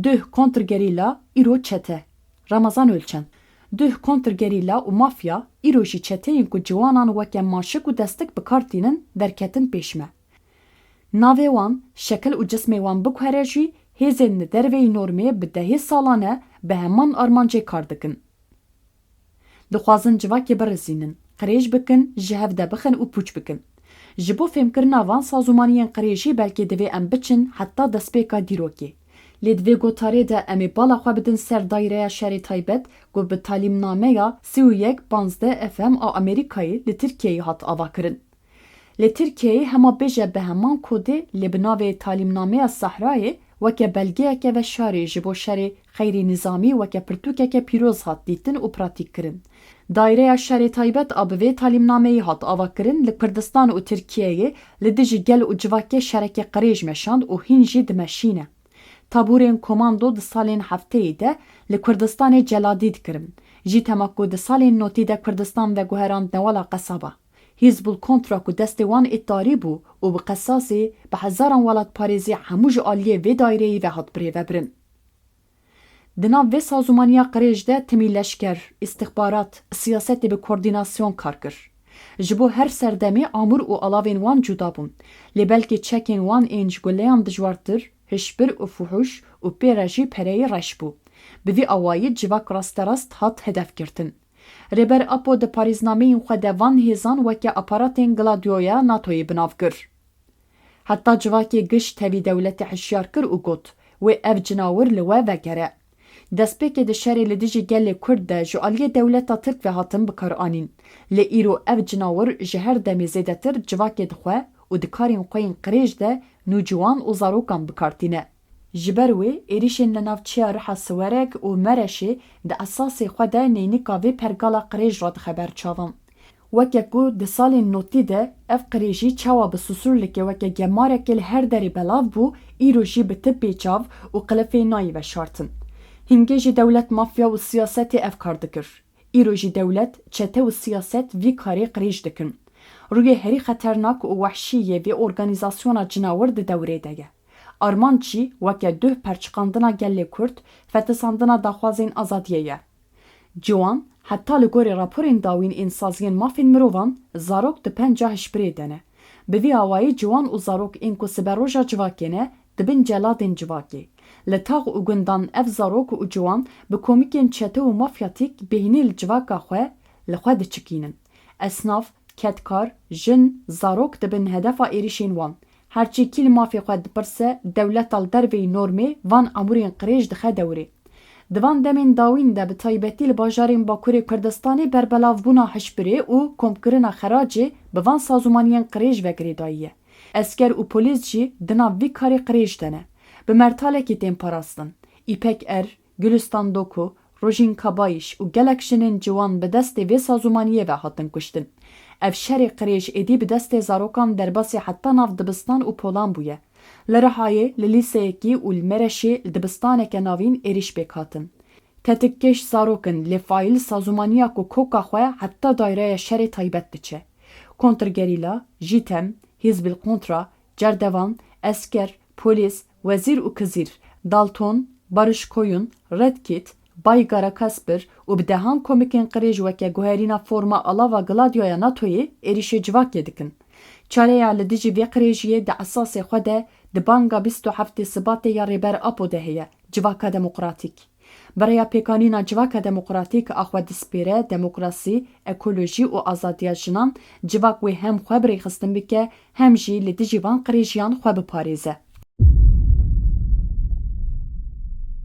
Duh kontrgerîla îro çete. Ramazan ölçen. Duh kontrgerîla û mafya îro jî çeteyên ku ciwanan weke maşik û destek bikartînin derketin pêş me. Navê wan, şekil û cismê wan biguhere jî hêzên li derveyî normê bi dehê salan e bi heman armancê kar dikin. Dixwazin civakê birizînin, qirêj bikin, ji hev de bixin û pûç bikin. Ji bo fêmkirina van sazûmaniyên qirêjî belkê divê em biçin heta destpêka dîrokê. Lê divê gotarê de em ê bala xwe bidin ser dayreya şerê taybet ku bi talîmnameya 3115 FM a Amerîkayê li Tirkiyeyê hat avakirin. Li Tirkiyeyê hema bêje bi heman kodê lê bi navê talîmnameya Sahrayê weke belgeyeke ve şarê ji bo şerê xeyrî nizamî weke pirtûkeke pîroz hat dîtin û pratîk kirin. Dayreya şerê taybet a bi vê talîmnameyê hat avakirin li Kurdistan û Tirkiyeyê li dijî gel û civakê şerekê qirêj meşand û hîn jî dimeşîne. Taborên komando di salên hefteyê de li Kurdistanê celadî dikirin. Jî tema ku di salên notî de Kurdistan veguherand newala qesaba. Hizbul Kontra ku destê wan îtdarî bû û bi qesasê bi hezaran welat parêzî hemû ji aliyê vê daireyî ve hat birêvebirin. Di nav vê sazûmaniya qirêj de timî leşker, îstixbarat, siyasetê bi koordînasyon kar kir. Ji bo her serdemê amûr û alavên wan cuda bûn. Lê belkê çekên wan ên ji guleyan dijwartir, hişbir û fuhuş û pêre jî pereyê reş bû. Bi vî awayî civak rasterast hat hedefgirtin. Rêber Apo di parêznameyên xwe de van hêzan weke aparatên Gladioya NATOyê binav kir. Heta civakê gişt tevî dewletê hişyar kir û got wê ev cinawir li we vegere. Destpêkê di şerê li dijî gelê Kurd de ji aliyê dewleta Tirk ve hatin bikaranîn. Lê îro ev cinawir ji her demê zêdetir civakê dixwe û di karên xwe yên qirêj de nûciwan û zarokan bikartîne. Ji ber wê êrişên li navçeya Riha Siwerek û Mereşê di esasê xwe de neynika vê pergala qirêj ra dixeber çavan. Weke ku di salên notî de ev qirêjî çawa bi susurlikê weke gemarekê li her derê belav bû îro jî bi tipê çav û qilifê nayê veşartin. Hingê jî dewlet mafya û siyasetê ev kar dikir. Îro jî dewlet, çete û siyaset vî karê qirêj dikin. Rûyê herî xeternak û wehşîyê vê organîzasyona cinawir di dewrê de ye. Armanc jî weke duh perçiqandina gelê Kurd, fetisandina daxwazên azadiyê ye. Ciwan, heta li gorî raporên dawîn ên saziyên mafên mirovan, zarok di penca hişbirê de ne. Bi vî awayî ciwan û zarok ên ku siberoja civakê ne, dibin celadên civakê. Li tax û gundan ev zarok û ciwan bi komîkên çete û mafyatîk bêhînê li civaka xwe li xwe diçikînin. Esnaf, ketkar, jin, zarok dibin hedefa êrişên wan. Herçî kî li mafê xwe dipirse, dewleta li derveyî normê van amûrên qirêj dixe dewrê. Di van demên dawîn de bi taybetî li bajarên Bakurê Kurdistanê berbelavbûna hişbirê û komkirina xeracê bi van sazûmaniyên qirêj vegirê dayiye. Esker û polîs jî di nav vî karê qirêj de ne. Bi mertalekê tên parastin. İpek Er, Gülistan Doku, Rojin Kabayiş û gelek jinên ciwan bi destê vê sazûmaniyê ve hatin kuştin. Ev şerê qirêj êdî bi destê zarokan derbasê heta nav dibistan û polan bûye. Li Rihayê, li lîseyekî û li Mereşê li dibistaneke navîn êrişbêk hatin. Tetikkeş zarokin lê faîl sazûmaniya ku koka xwe heta dayreya şerê taybet diçe. Kontrgerîla, Jîtem, Hizbul Kontra, Cerdevan, Esker, Polis, Wezîr û Kizîr, Dalton, Barış Koyun, Red Kit, Baygara Kasper û bi dehan komîkên qirêj weke guherîna forma alava Gladioya NATOyê êrişê civakê dikin. Çareya li dijî vê qirêjiyê di esasê xwe de di banga 27 Sibatê ya Rêber Apo de heye, civaka demokratîk. Beraya pêkanîna civaka demokratîk a xwe dispêre demokrasî, ekolojî û azadiya jinan, civak wê hem xwe birêxistin bike, hem jî li dijî van qirêjiyan xwe biparêze.